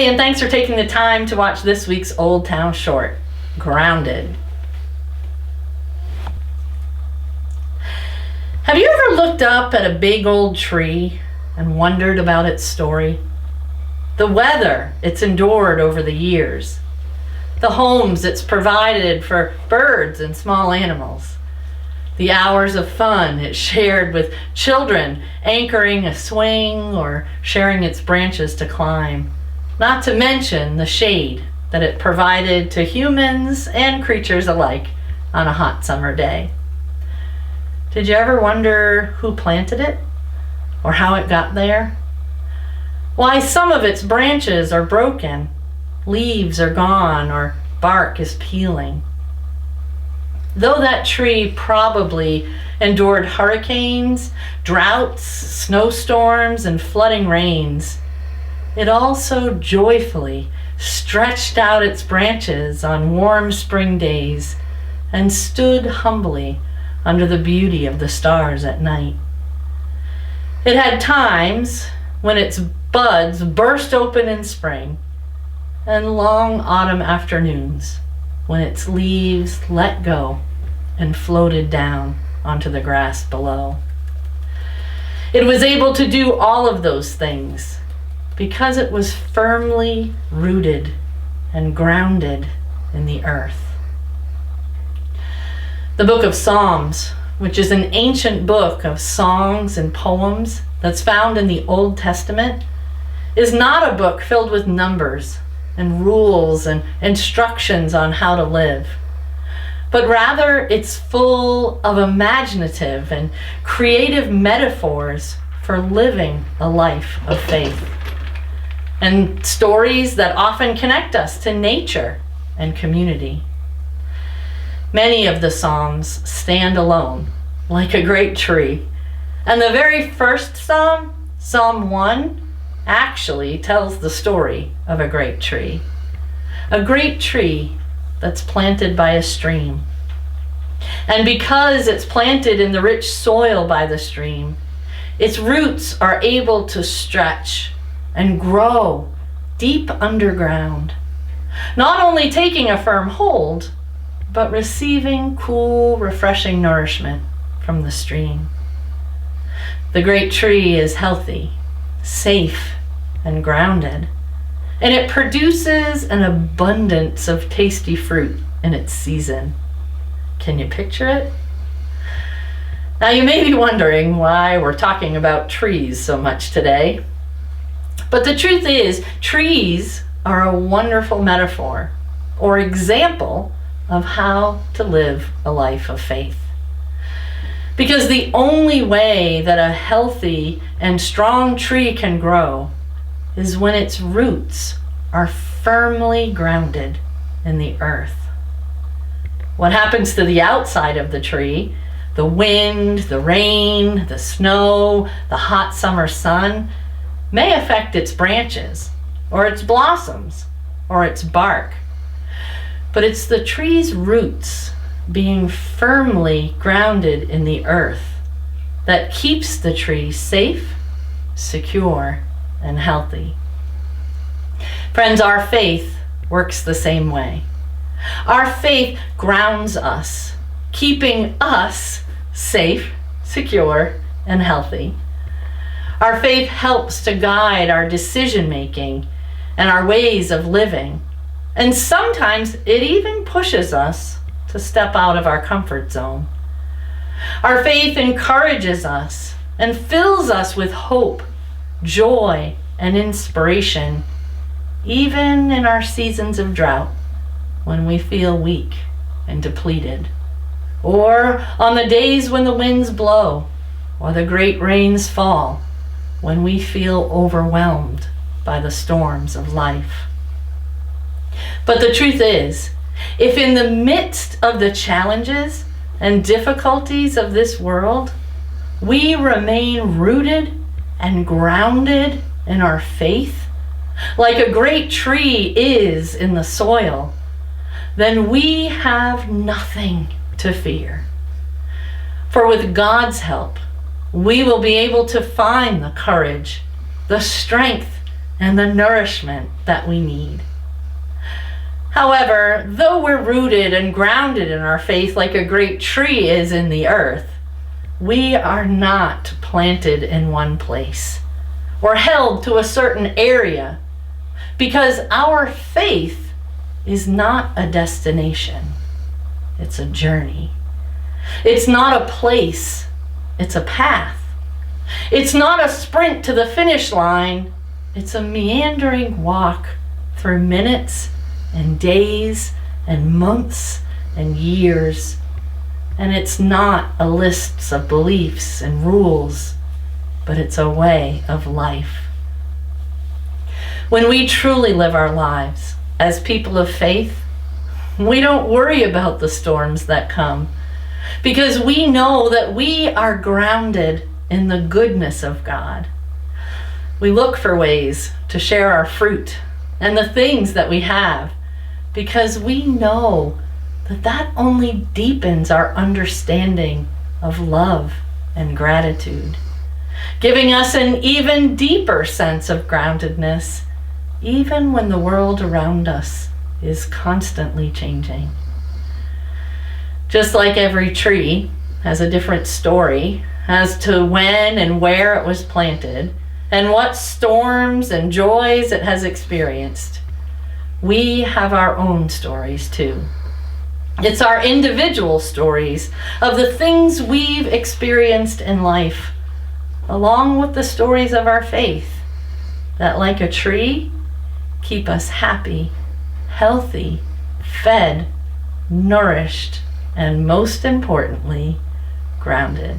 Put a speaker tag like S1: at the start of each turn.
S1: Hey, and thanks for taking the time to watch this week's Oldtown short, Grounded. Have you ever looked up at a big old tree and wondered about its story? The weather it's endured over the years, the homes it's provided for birds and small animals, the hours of fun it shared with children anchoring a swing or sharing its branches to climb, not to mention the shade that it provided to humans and creatures alike on a hot summer day. Did you ever wonder who planted it or how it got there? Why some of its branches are broken, leaves are gone, or bark is peeling? Though that tree probably endured hurricanes, droughts, snowstorms, and flooding rains, it also joyfully stretched out its branches on warm spring days and stood humbly under the beauty of the stars at night. It had times when its buds burst open in spring, and long autumn afternoons when its leaves let go and floated down onto the grass below. It was able to do all of those things because it was firmly rooted and grounded in the earth. The book of Psalms, which is an ancient book of songs and poems that's found in the Old Testament, is not a book filled with numbers and rules and instructions on how to live, but rather it's full of imaginative and creative metaphors for living a life of faith, and stories that often connect us to nature and community. Many of the Psalms stand alone, like a great tree. And the very first Psalm, Psalm 1, actually tells the story of a great tree. A great tree that's planted by a stream. And because it's planted in the rich soil by the stream, its roots are able to stretch and grow deep underground, not only taking a firm hold, but receiving cool, refreshing nourishment from the stream. The great tree is healthy, safe, and grounded, and it produces an abundance of tasty fruit in its season. Can you picture it? Now you may be wondering why we're talking about trees so much today, but the truth is, trees are a wonderful metaphor or example of how to live a life of faith. Because the only way that a healthy and strong tree can grow is when its roots are firmly grounded in the earth. What happens to the outside of the tree, the wind, the rain, the snow, the hot summer sun, may affect its branches, or its blossoms, or its bark. But it's the tree's roots being firmly grounded in the earth that keeps the tree safe, secure, and healthy. Friends, our faith works the same way. Our faith grounds us, keeping us safe, secure, and healthy. Our faith helps to guide our decision making and our ways of living. And sometimes it even pushes us to step out of our comfort zone. Our faith encourages us and fills us with hope, joy, and inspiration, even in our seasons of drought when we feel weak and depleted, or on the days when the winds blow or the great rains fall, when we feel overwhelmed by the storms of life. But the truth is, if in the midst of the challenges and difficulties of this world, we remain rooted and grounded in our faith, like a great tree is in the soil, then we have nothing to fear. For with God's help, we will be able to find the courage, the strength, and the nourishment that we need. However, though we're rooted and grounded in our faith like a great tree is in the earth, we are not planted in one place or held to a certain area, because our faith is not a destination. It's a journey. It's not a place. It's a path. It's not a sprint to the finish line. It's a meandering walk through minutes and days and months and years. And it's not a list of beliefs and rules, but it's a way of life. When we truly live our lives as people of faith, we don't worry about the storms that come, because we know that we are grounded in the goodness of God. We look for ways to share our fruit and the things that we have, because we know that that only deepens our understanding of love and gratitude, giving us an even deeper sense of groundedness, even when the world around us is constantly changing. Just like every tree has a different story as to when and where it was planted and what storms and joys it has experienced, we have our own stories too. It's our individual stories of the things we've experienced in life, along with the stories of our faith, that like a tree, keep us happy, healthy, fed, nourished, and most importantly, grounded.